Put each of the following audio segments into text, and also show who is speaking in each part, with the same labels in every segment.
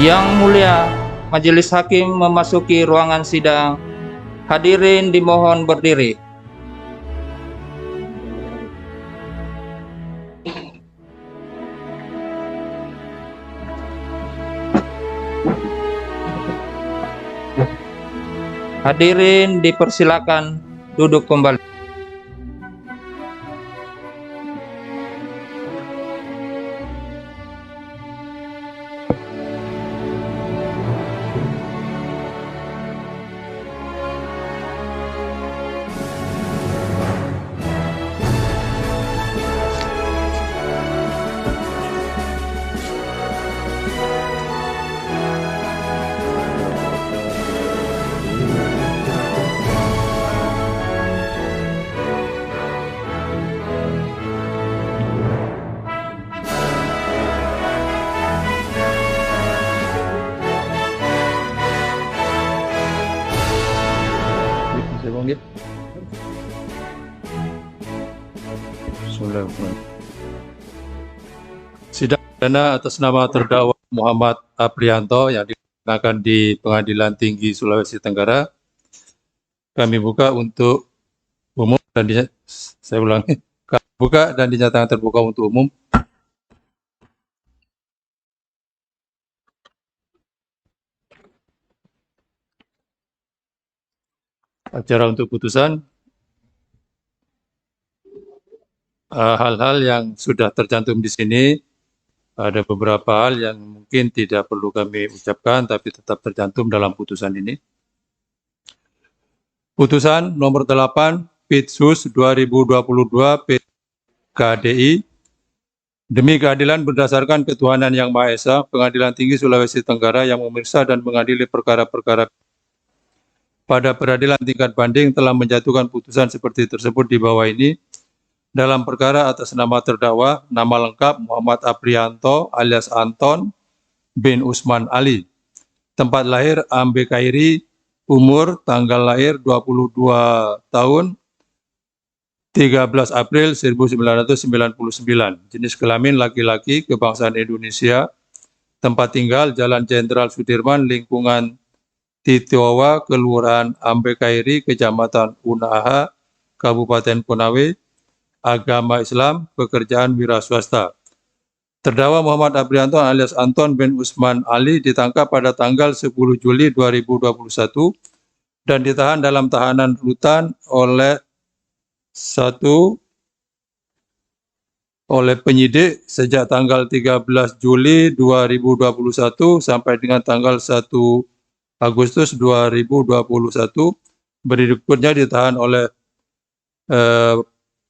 Speaker 1: Yang Mulia, Majelis Hakim memasuki ruangan sidang. Hadirin dimohon berdiri. Hadirin dipersilakan duduk kembali.
Speaker 2: Sidang perdana atas nama terdakwa Muhammad Aprianto yang dikenakan di Pengadilan Tinggi Sulawesi Tenggara kami buka untuk umum dan buka dan dinyatakan terbuka untuk umum. Acara untuk putusan, hal-hal yang sudah tercantum di sini, ada beberapa hal yang mungkin tidak perlu kami ucapkan tapi tetap tercantum dalam putusan ini. Putusan nomor 8 Pitsus 2022 PKDI. Demi keadilan berdasarkan ketuhanan yang Maha Esa, Pengadilan Tinggi Sulawesi Tenggara yang memeriksa dan mengadili perkara-perkara pada peradilan tingkat banding telah menjatuhkan putusan seperti tersebut di bawah ini. Dalam perkara atas nama terdakwa, nama lengkap Muhammad Aprianto alias Anton bin Usman Ali. Tempat lahir Ambe Kairi, umur tanggal lahir 22 tahun 13 April 1999. Jenis kelamin laki-laki, kebangsaan Indonesia. Tempat tinggal Jalan Jenderal Sudirman, lingkungan Titiwawa, Kelurahan Ambe Kairi, Kecamatan Unaha, Kabupaten Konawe. Agama Islam, pekerjaan wira swasta. Terdakwa Muhammad Aprianto alias Anton bin Usman Ali ditangkap pada tanggal 10 Juli 2021 dan ditahan dalam tahanan rutan oleh penyidik sejak tanggal 13 Juli 2021 sampai dengan tanggal 1 Agustus 2021. Berikutnya ditahan oleh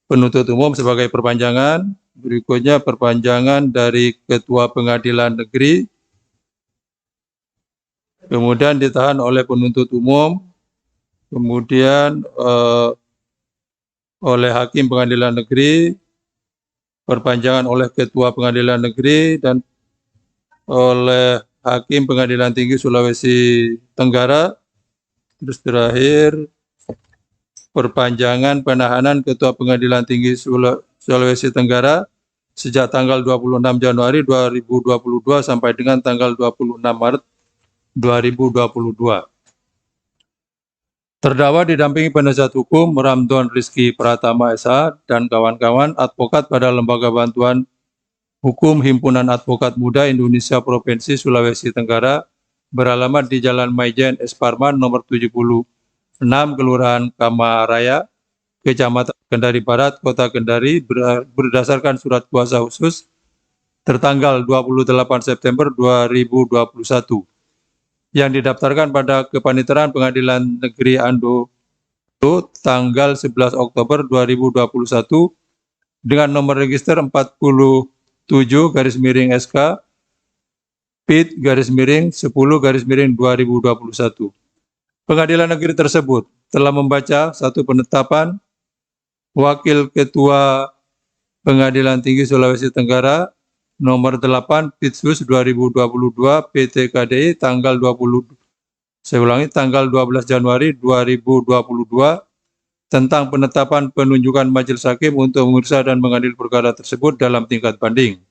Speaker 2: penuntut umum sebagai perpanjangan. Berikutnya perpanjangan dari Ketua Pengadilan Negeri. Kemudian ditahan oleh penuntut umum. Kemudian oleh Hakim Pengadilan Negeri. Perpanjangan oleh Ketua Pengadilan Negeri dan oleh Hakim Pengadilan Tinggi Sulawesi Tenggara. Terus terakhir perpanjangan penahanan Ketua Pengadilan Tinggi Sulawesi Tenggara sejak tanggal 26 Januari 2022 sampai dengan tanggal 26 Maret 2022. Terdakwa didampingi penasihat hukum Ramdon Rizky Pratama SH dan kawan-kawan advokat pada Lembaga Bantuan Hukum Himpunan Advokat Muda Indonesia Provinsi Sulawesi Tenggara beralamat di Jalan Maijen S. Parman nomor 76, Kelurahan Kamaraya, Kecamatan Kendari Barat, Kota Kendari, berdasarkan surat kuasa khusus tertanggal 28 September 2021 yang didaftarkan pada Kepaniteraan Pengadilan Negeri Ando tanggal 11 Oktober 2021 dengan nomor register 47/SK PIT-10/2021. Pengadilan negeri tersebut telah membaca satu penetapan Wakil Ketua Pengadilan Tinggi Sulawesi Tenggara nomor 8 Pitsus 2022 PTKDI tanggal 12 Januari 2022 tentang penetapan penunjukan majelis hakim untuk memeriksa dan mengadili perkara tersebut dalam tingkat banding.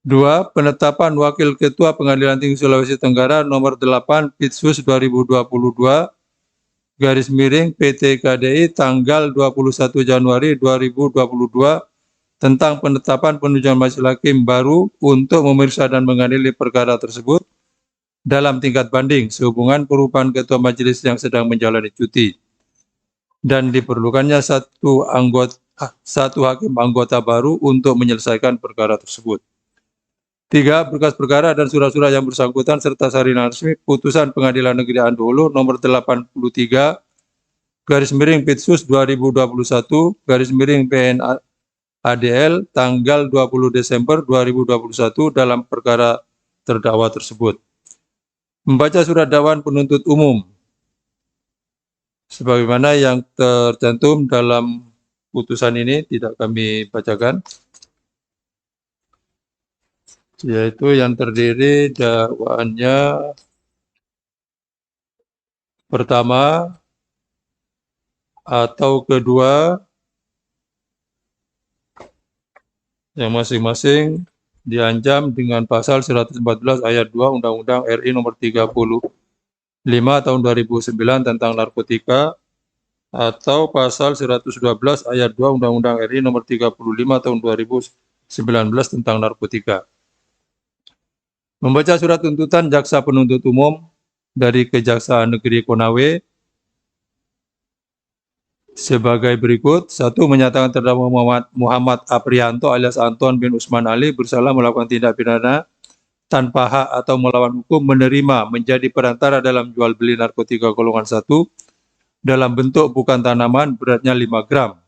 Speaker 2: 2. Penetapan Wakil Ketua Pengadilan Tinggi Sulawesi Tenggara nomor 8 Pitsus 2022 garis miring PT KDI tanggal 21 Januari 2022 tentang penetapan penunjukan majelis hakim baru untuk memeriksa dan mengadili perkara tersebut dalam tingkat banding sehubungan perubahan ketua majelis yang sedang menjalani cuti dan diperlukannya satu hakim anggota baru untuk menyelesaikan perkara tersebut. 3. Berkas perkara dan surat-surat yang bersangkutan serta salinan resmi putusan Pengadilan Negeri Andoholo nomor 83 garis miring Pitsus 2021 garis miring PN-ADL tanggal 20 Desember 2021 dalam perkara terdakwa tersebut. Membaca surat dakwaan penuntut umum sebagaimana yang tercantum dalam putusan ini tidak kami bacakan, yaitu yang terdiri dakwaannya pertama atau kedua yang masing-masing diancam dengan pasal 114 ayat 2 Undang-Undang RI nomor 35 tahun 2009 tentang narkotika atau pasal 112 ayat 2 Undang-Undang RI nomor 35 tahun 2019 tentang narkotika. Membaca surat tuntutan jaksa penuntut umum dari Kejaksaan Negeri Konawe sebagai berikut. 1. Menyatakan terdakwa Muhammad Aprianto alias Anton bin Usman Ali bersalah melakukan tindak pidana tanpa hak atau melawan hukum menerima menjadi perantara dalam jual beli narkotika golongan 1 dalam bentuk bukan tanaman beratnya 5 gram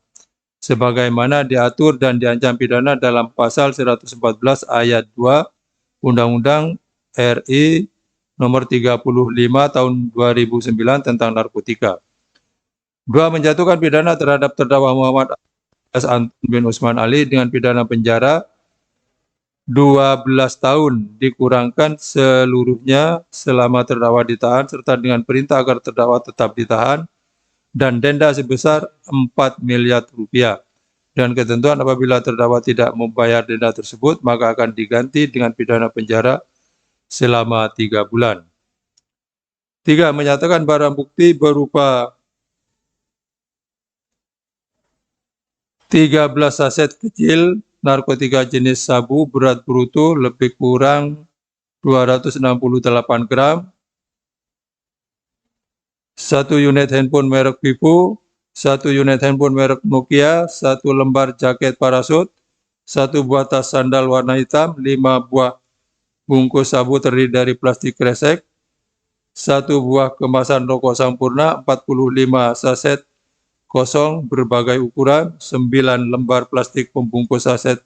Speaker 2: sebagaimana diatur dan diancam pidana dalam pasal 114 ayat 2 Undang-Undang RI nomor 35 tahun 2009 tentang narkotika. 2. Menjatuhkan pidana terhadap terdakwa Muhammad Anton bin Usman Ali dengan pidana penjara 12 tahun dikurangkan seluruhnya selama terdakwa ditahan serta dengan perintah agar terdakwa tetap ditahan dan denda sebesar 4 miliar rupiah. Dan ketentuan apabila terdakwa tidak membayar denda tersebut maka akan diganti dengan pidana penjara selama 3 bulan. 3. Menyatakan barang bukti berupa 13 saset kecil narkotika jenis sabu berat bruto lebih kurang 268 gram, 1 unit handphone merek Vivo, 1 unit handphone merek Nokia, 1 lembar jaket parasut, 1 buah tas sandal warna hitam, 5 buah bungkus sabu terdiri dari plastik kresek, 1 buah kemasan rokok Sampurna, 45 saset kosong berbagai ukuran, 9 lembar plastik pembungkus saset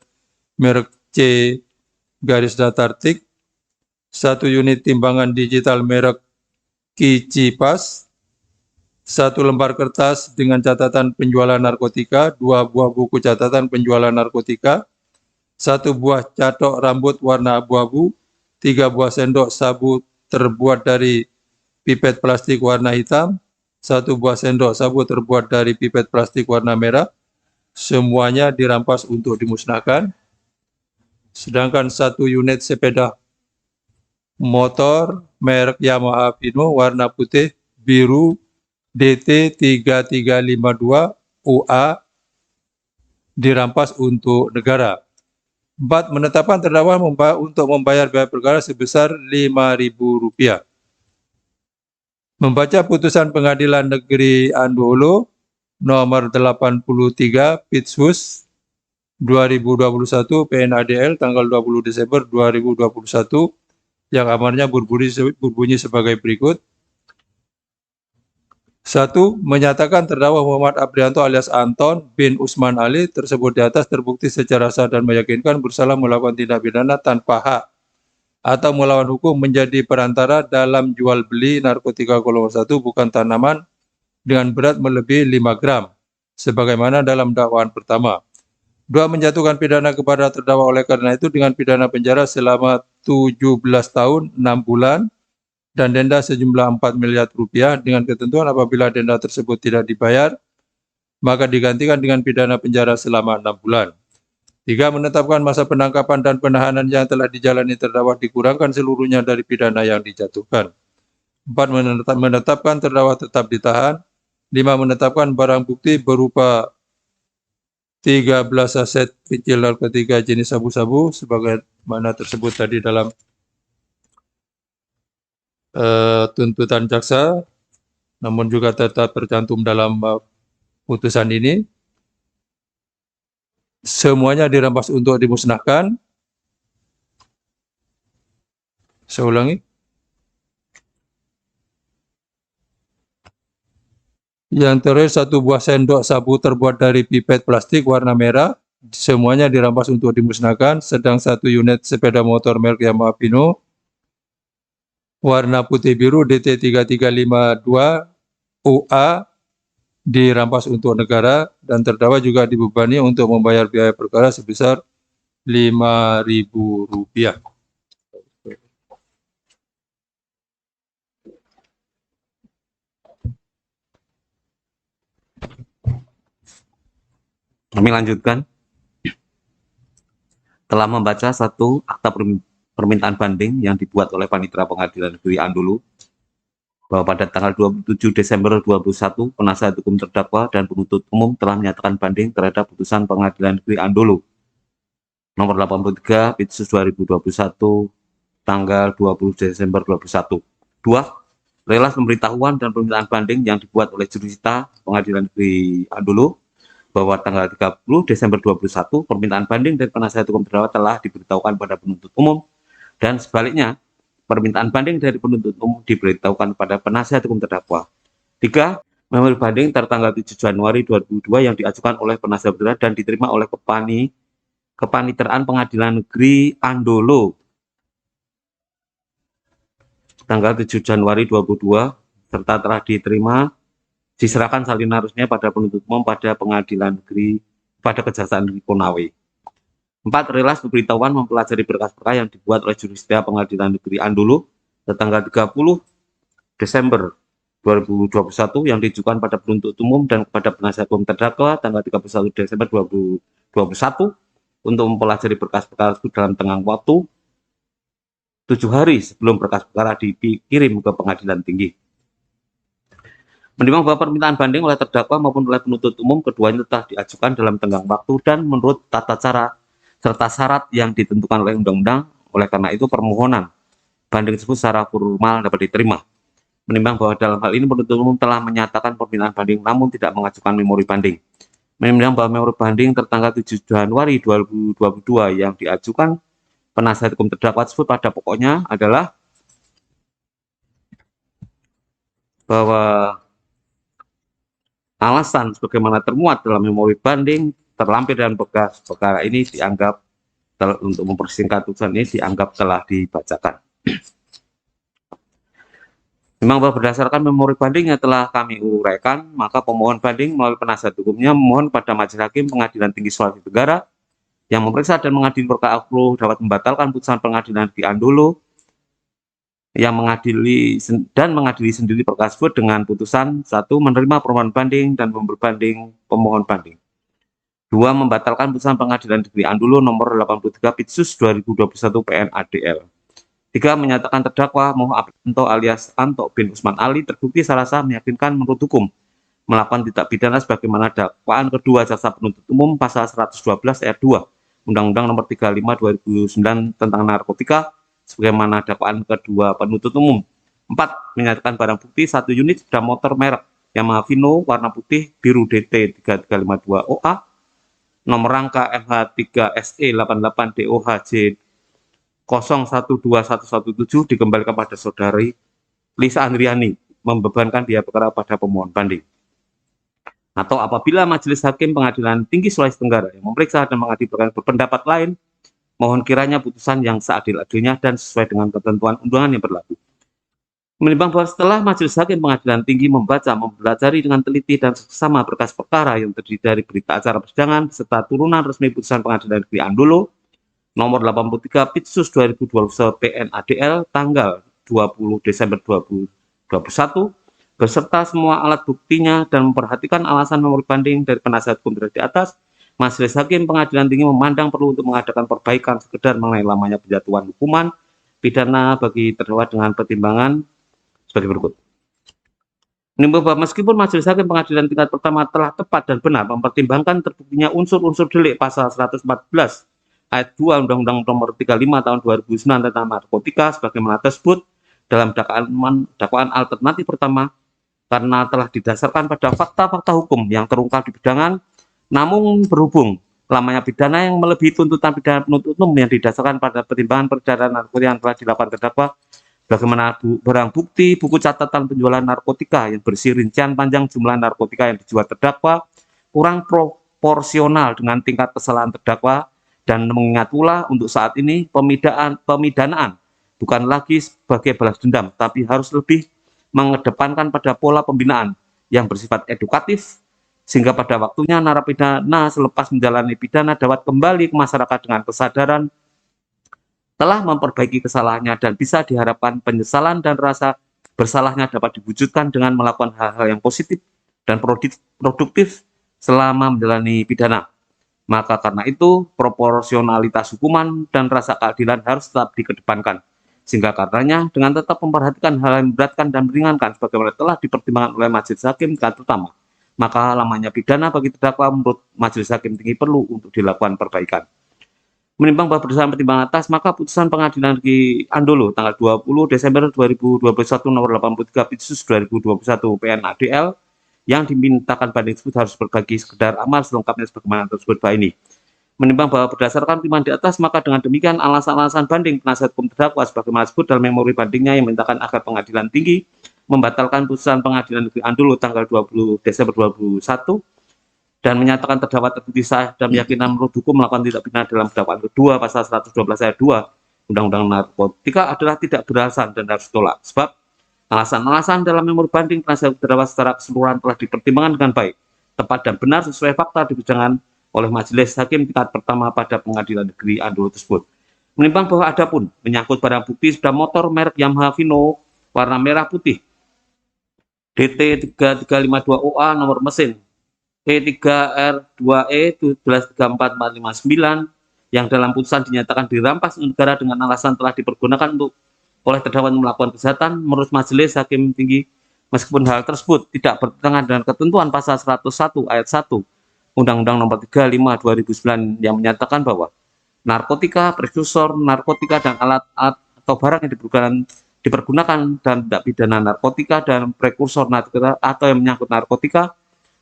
Speaker 2: merek C garis datar tik, 1 unit timbangan digital merek Kicipas, 1 lembar kertas dengan catatan penjualan narkotika, 2 buah buku catatan penjualan narkotika, 1 buah catok rambut warna abu-abu, 3 buah sendok sabu terbuat dari pipet plastik warna hitam, 1 buah sendok sabu terbuat dari pipet plastik warna merah, semuanya dirampas untuk dimusnahkan. Sedangkan 1 unit sepeda motor merek Yamaha Vino warna putih biru DT 3352 UA dirampas untuk negara. 4. Menetapkan terdakwa untuk membayar biaya perkara sebesar Rp5.000. Membaca putusan Pengadilan Negeri Andoholo nomor 83 Pitsus 2021 PN-ADL tanggal 20 Desember 2021 yang amarnya berbunyi sebagai berikut. 1. Menyatakan terdakwa Muhammad Aprianto alias Anton bin Usman Ali tersebut di atas terbukti secara sah dan meyakinkan bersalah melakukan tindak pidana tanpa hak atau melawan hukum menjadi perantara dalam jual beli narkotika golongan 1 bukan tanaman dengan berat melebihi 5 gram sebagaimana dalam dakwaan pertama. 2. Menjatuhkan pidana kepada terdakwa oleh karena itu dengan pidana penjara selama 17 tahun 6 bulan dan denda sejumlah 4 miliar rupiah dengan ketentuan apabila denda tersebut tidak dibayar, maka digantikan dengan pidana penjara selama 6 bulan. 3. Menetapkan masa penangkapan dan penahanan yang telah dijalani terdakwa dikurangkan seluruhnya dari pidana yang dijatuhkan. 4. Menetapkan terdakwa tetap ditahan. 5. Menetapkan barang bukti berupa 13 saset pincil narkotika jenis sabu-sabu sebagaimana tersebut tadi dalam tuntutan jaksa, namun juga tetap tercantum dalam putusan ini. Semuanya dirampas untuk dimusnahkan. Saya ulangi. Yang terakhir, 1 buah sendok sabu terbuat dari pipet plastik warna merah. Semuanya dirampas untuk dimusnahkan. Sedang 1 unit sepeda motor merek Yamaha Pino warna putih biru DT3352 UA dirampas untuk negara, dan terdakwa juga dibebani untuk membayar biaya perkara sebesar Rp5.000.
Speaker 3: Kami lanjutkan. Telah membaca 1 akta permintaan banding yang dibuat oleh Panitera Pengadilan Negeri Andolo bahwa pada tanggal 27 Desember 2021 penasihat hukum terdakwa dan penuntut umum telah menyatakan banding terhadap putusan Pengadilan Negeri Andolo nomor 83 Pitsus 2021 tanggal 20 Desember 2021. 2. Relas pemberitahuan dan permintaan banding yang dibuat oleh jurusita Pengadilan Negeri Andolo bahwa tanggal 30 Desember 2021 permintaan banding dari penasihat hukum terdakwa telah diberitahukan pada penuntut umum, dan sebaliknya permintaan banding dari penuntut umum diberitahukan pada penasihat hukum terdakwa. 3. Memori banding tertanggal 7 Januari 2002 yang diajukan oleh penasihat hukum dan diterima oleh Kepaniteraan Pengadilan Negeri Andolo tanggal 7 Januari 2022 serta telah diserahkan salinan resminya pada penuntut umum pada Pengadilan Negeri pada Kejaksaan Negeri Konawe. 4. Relas pemberitahuan mempelajari berkas-berkas yang dibuat oleh jurusita Pengadilan Negeri Andolo tanggal 30 Desember 2021 yang ditujukan pada penuntut umum dan kepada penasihat hukum terdakwa tanggal 31 Desember 2021 untuk mempelajari berkas-berkas itu dalam tenggang waktu 7 hari sebelum berkas perkara dikirim ke Pengadilan Tinggi. Menimbang bahwa permintaan banding oleh terdakwa maupun oleh penuntut umum keduanya telah diajukan dalam tenggang waktu dan menurut tata cara serta syarat yang ditentukan oleh undang-undang, oleh karena itu permohonan banding tersebut secara formal dapat diterima. Menimbang bahwa dalam hal ini penuntut umum telah menyatakan permintaan banding namun tidak mengajukan memori banding. Menimbang bahwa memori banding tertanggal 7 Januari 2022 yang diajukan penasihat hukum terdakwa tersebut pada pokoknya adalah bahwa alasan sebagaimana termuat dalam memori banding terlampir dalam berkas perkara ini dianggap untuk mempersingkat putusan ini dianggap telah dibacakan. Memang bahwa berdasarkan memori banding yang telah kami uraikan, maka pemohon banding melalui penasihat hukumnya memohon pada Majelis Hakim Pengadilan Tinggi Sulawesi Tenggara yang memeriksa dan mengadili perkara dapat membatalkan putusan Pengadilan Negeri Andolo yang mengadili sendiri perkara tersebut dengan putusan 1. Menerima permohonan banding dan memberi banding pemohon banding. 2. Membatalkan putusan Pengadilan Negeri Andolo nomor 83 Pitsus 2021 PN ADL. 3. Menyatakan terdakwa Muhammad Anto alias Anto bin Usman Ali terbukti secara sah meyakinkan menurut hukum melakukan tindak pidana sebagaimana dakwaan kedua jaksa penuntut umum pasal 112 ayat 2 Undang-Undang nomor 35 2009 tentang narkotika sebagaimana dakwaan kedua penuntut umum. 4. Menyatakan barang bukti 1 unit sepeda motor merek Yamaha Pino warna putih biru DT3352 OA nomor rangka MH3SE88 DOHJ 012117 dikembalikan pada saudari Lisa Andriani membebankan biaya perkara pada pemohon banding. Atau apabila Majelis Hakim Pengadilan Tinggi Sulawesi Tenggara yang memeriksa dan mengadili perkara berpendapat lain, mohon kiranya putusan yang seadil-adilnya dan sesuai dengan ketentuan undangan yang berlaku. Menimbang bahwa setelah Majelis Hakim Pengadilan Tinggi membaca, mempelajari dengan teliti dan seksama berkas perkara yang terdiri dari berita acara persidangan serta turunan resmi putusan Pengadilan Negeri Andolo nomor 83 Pitsus 2021 PN ADL tanggal 20 Desember 2021 beserta semua alat buktinya dan memperhatikan alasan memori banding dari penasihat hukum di atas, Majelis Hakim Pengadilan Tinggi memandang perlu untuk mengadakan perbaikan sekedar mengenai lamanya penjatuhan hukuman pidana bagi terdakwa dengan pertimbangan sebagai berikut. Menimbang bahwa meskipun Majelis Hakim Pengadilan tingkat pertama telah tepat dan benar mempertimbangkan terbuktinya unsur-unsur delik pasal 114 ayat 2 Undang-Undang Nomor 35 Tahun 2009 tentang narkotika sebagaimana tersebut dalam dakwaan alternatif pertama, karena telah didasarkan pada fakta-fakta hukum yang terungkap di persidangan, namun berhubung lamanya pidana yang melebihi tuntutan pidana penuntut umum yang didasarkan pada pertimbangan perjalanan narkotika yang telah dilakukan terdakwa, bagaimana barang bukti buku catatan penjualan narkotika yang berisi rincian panjang jumlah narkotika yang dijual terdakwa kurang proporsional dengan tingkat kesalahan terdakwa, dan mengingat pula untuk saat ini pemidanaan bukan lagi sebagai balas dendam, tapi harus lebih mengedepankan pada pola pembinaan yang bersifat edukatif, sehingga pada waktunya narapidana selepas menjalani pidana dapat kembali ke masyarakat dengan kesadaran telah memperbaiki kesalahannya, dan bisa diharapkan penyesalan dan rasa bersalahnya dapat diwujudkan dengan melakukan hal-hal yang positif dan produktif selama menjalani pidana. Maka karena itu, proporsionalitas hukuman dan rasa keadilan harus tetap dikedepankan. Sehingga karenanya, dengan tetap memperhatikan hal yang memberatkan dan meringankan sebagaimana telah dipertimbangkan oleh Majelis Hakim tingkat pertama, maka lamanya pidana bagi terdakwa menurut Majelis Hakim Tinggi perlu untuk dilakukan perbaikan. Menimbang bahwa berdasarkan pertimbangan atas, maka putusan Pengadilan Negeri Andolo tanggal 20 Desember 2021 nomor 83 Pitsus 2021 PN ADL yang dimintakan banding tersebut harus berbagi sekedar amal selengkapnya sebagaimana tersebut ini. Menimbang bahwa berdasarkan pertimbangan di atas, maka dengan demikian alasan-alasan banding penasihat hukum terdakwa sebagaimana disebut dalam memori bandingnya yang memintakan agar Pengadilan Tinggi membatalkan putusan Pengadilan Negeri Andolo tanggal 20 Desember 2021 dan menyatakan terdakwa terbukti sah dan meyakinkan menurut hukum melakukan tindak pidana dalam dakwaan kedua pasal 112 ayat 2 Undang-Undang Narkotika adalah tidak beralasan dan harus ditolak. Sebab alasan-alasan dalam memori banding penasihat terdakwa secara keseluruhan telah dipertimbangkan dengan baik, tepat dan benar sesuai fakta di persidangan oleh Majelis Hakim tingkat pertama pada Pengadilan Negeri Andolo tersebut. Menimbang bahwa adapun menyangkut barang bukti sepeda motor merek Yamaha Vino warna merah putih DT 3352OA nomor mesin E3R2E 1734459 yang dalam putusan dinyatakan dirampas negara dengan alasan telah dipergunakan untuk oleh terdakwa melakukan kejahatan, menurut Majelis Hakim Tinggi, meskipun hal tersebut tidak bertentangan dengan ketentuan pasal 101 ayat 1 Undang-Undang Nomor 35 2009 yang menyatakan bahwa narkotika, prekursor narkotika, dan alat-alat atau barang yang dipergunakan dalam tindak pidana narkotika dan prekursor narkotika atau yang menyangkut narkotika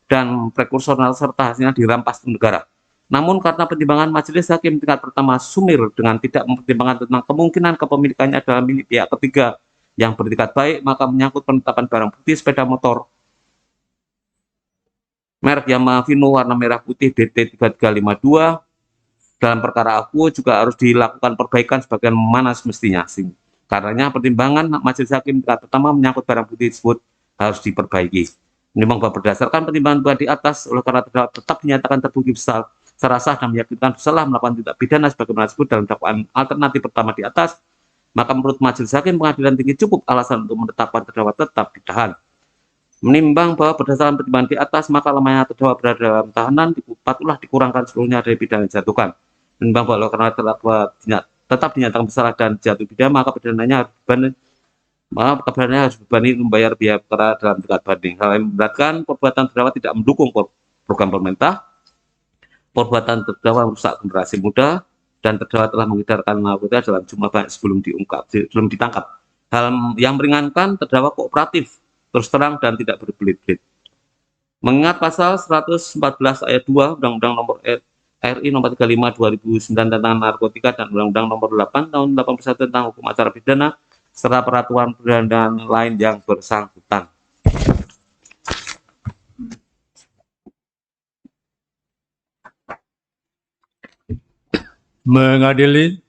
Speaker 3: dan prekursor serta hasilnya dirampas negara. Namun karena pertimbangan Majelis Hakim tingkat pertama sumir dengan tidak mempertimbangkan tentang kemungkinan kepemilikannya adalah milik pihak ketiga yang bertingkat baik, maka menyangkut penetapan barang bukti sepeda motor merek Yamaha Vino warna merah putih DT 3352 dalam perkara aku juga harus dilakukan perbaikan sebagaimana semestinya. Karenanya pertimbangan Majelis Hakim tingkat pertama menyangkut barang bukti tersebut harus diperbaiki. Menimbang bahwa berdasarkan pertimbangan di atas, oleh karena tetap dinyatakan terbukti secara sah dan meyakinkan bersalah melakukan tindak pidana sebagaimana disebut dalam dakwaan alternatif pertama di atas, maka menurut Majelis Hakim Pengadilan Tinggi cukup alasan untuk menetapkan terdakwa tetap ditahan. Menimbang bahwa berdasarkan pertimbangan di atas, maka lamanya terdakwa berada dalam tahanan patutlah dikurangkan seluruhnya dari pidana yang dijatuhkan. Menimbang bahwa karena terdakwa tetap dinyatakan bersalah dan jatuh pidana, maka pidananya harus berbanding membayar biaya perkara dalam tingkat banding. Hal yang memberatkan perbuatan terdakwa tidak mendukung program pemerintah, perbuatan terdakwa merusak generasi muda, dan terdakwa telah mengedarkan narkotika dalam jumlah banyak sebelum ditangkap. Hal yang meringankan, terdakwa kooperatif, terus terang, dan tidak berbelit-belit. Mengingat pasal 114 ayat 2 Undang-Undang Nomor RI Nomor 35 2009 tentang narkotika dan Undang-Undang Nomor 8 Tahun 81 tentang hukum acara pidana serta peraturan perundang lain yang bersangkutan.
Speaker 2: Mengadili,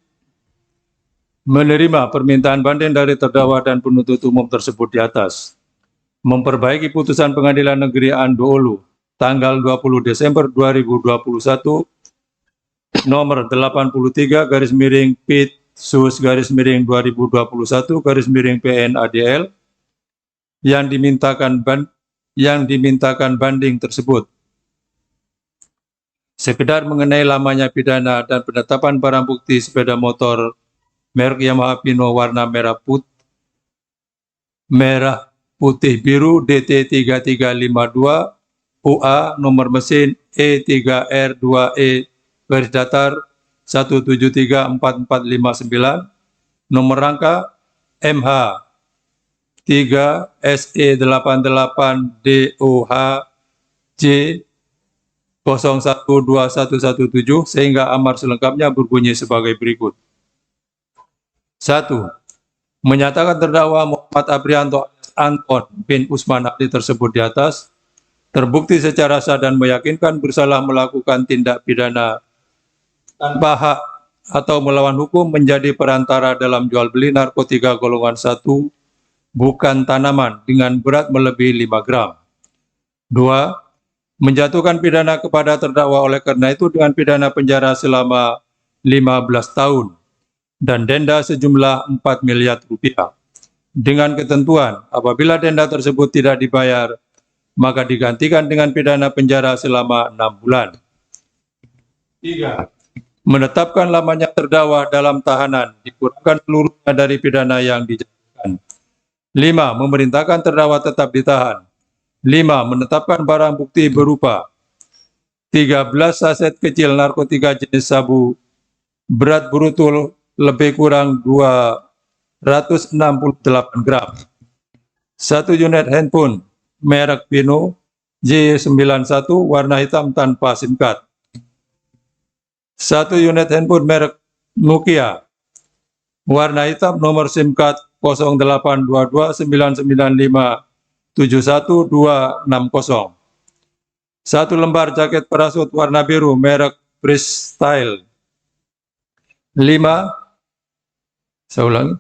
Speaker 2: menerima permintaan banding dari terdakwa dan penuntut umum tersebut di atas, memperbaiki putusan Pengadilan Negeri Andolo tanggal 20 Desember 2021 nomor 83 garis miring Pitsus garis miring 2021 garis miring PN ADL yang dimintakan banding tersebut. sekedar mengenai lamanya pidana dan penetapan barang bukti sepeda motor merek Yamaha Pino warna merah putih biru DT 3352 UA nomor mesin E3R2E garis datar 1734459 nomor rangka MH 3 SE88 DOH J 012117 sehingga amar selengkapnya berbunyi sebagai berikut. 1. Menyatakan terdakwa Muhammad Aprianto Anton bin Usman Ali tersebut di atas terbukti secara sah dan meyakinkan bersalah melakukan tindak pidana tanpa hak atau melawan hukum menjadi perantara dalam jual beli narkotika golongan 1 bukan tanaman dengan berat melebihi 5 gram. 2. Menjatuhkan pidana kepada terdakwa oleh karena itu dengan pidana penjara selama 15 tahun dan denda sejumlah 4 miliar rupiah. Dengan ketentuan apabila denda tersebut tidak dibayar, maka digantikan dengan pidana penjara selama 6 bulan. 3. Menetapkan lamanya terdakwa dalam tahanan dikurangkan seluruhnya dari pidana yang dijatuhkan. 5. Memerintahkan terdakwa tetap ditahan. 5. Menetapkan barang bukti berupa 13 saset kecil narkotika jenis sabu berat bruto lebih kurang 268 gram. 1 unit handphone merek Pino J91 warna hitam tanpa SIM card. 1 unit handphone merek Nokia warna hitam nomor SIM card 082299571260. 1 lembar jaket parasut warna biru merek Freestyle. 5. Saya ulangi.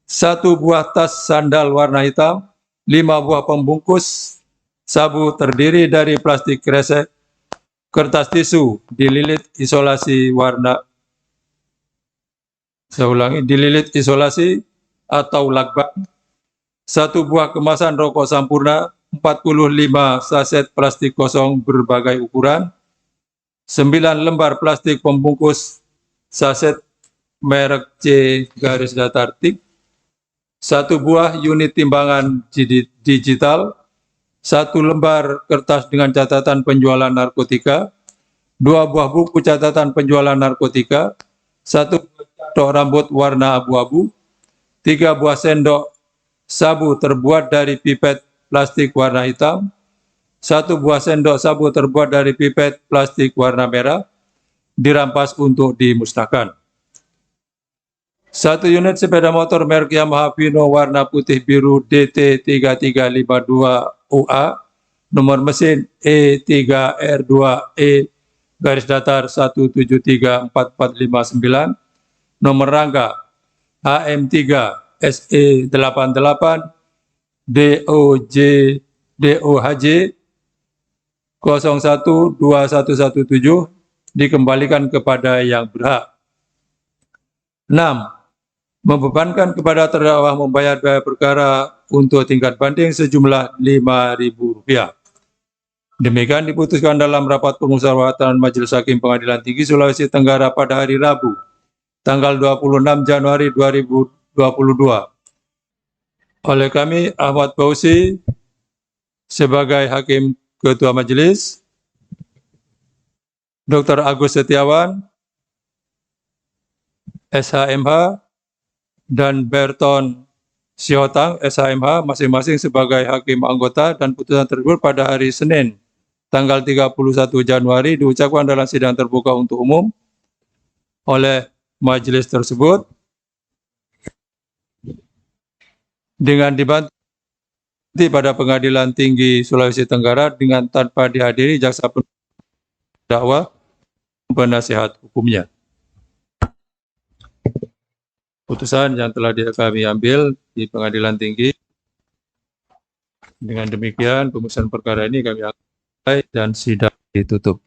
Speaker 2: 1 buah tas sandal warna hitam, 5 buah pembungkus sabu terdiri dari plastik kresek, kertas tisu, dililit isolasi warna, dililit isolasi atau lakban, 1 buah kemasan rokok Sampurna, 45 saset plastik kosong berbagai ukuran, 9 lembar plastik pembungkus saset merek C garis datar tik, 1 buah unit timbangan digital, 1 lembar kertas dengan catatan penjualan narkotika, 2 buah buku catatan penjualan narkotika, 1 sendok rambut warna abu-abu, 3 buah sendok sabu terbuat dari pipet plastik warna hitam, 1 buah sendok sabu terbuat dari pipet plastik warna merah, dirampas untuk dimusnahkan. 1 unit sepeda motor merek Yamaha Pino warna putih biru DT 3352 UA nomor mesin E3R2E garis datar 1734459 nomor rangka HM3 SE88 DOHJ 012117 dikembalikan kepada yang berhak. 6. Membebankan kepada terdakwa membayar biaya perkara untuk tingkat banding sejumlah Rp5.000. Demikian diputuskan dalam rapat permusyawaratan Majelis Hakim Pengadilan Tinggi Sulawesi Tenggara pada hari Rabu, tanggal 26 Januari 2022. Oleh kami, Ahmad Fauzi, sebagai Hakim Ketua Majelis, Dr. Agus Setiawan, SHMH, dan Berton Siotang, SHMH, masing-masing sebagai hakim anggota, dan putusan tersebut pada hari Senin, tanggal 31 Januari diucapkan dalam sidang terbuka untuk umum oleh majelis tersebut dengan dibantu pada Pengadilan Tinggi Sulawesi Tenggara dengan tanpa dihadiri jaksa pendakwa penasihat hukumnya. Putusan yang telah kami ambil di Pengadilan Tinggi. Dengan demikian, pemeriksaan perkara ini kami akan dan sidang ditutup.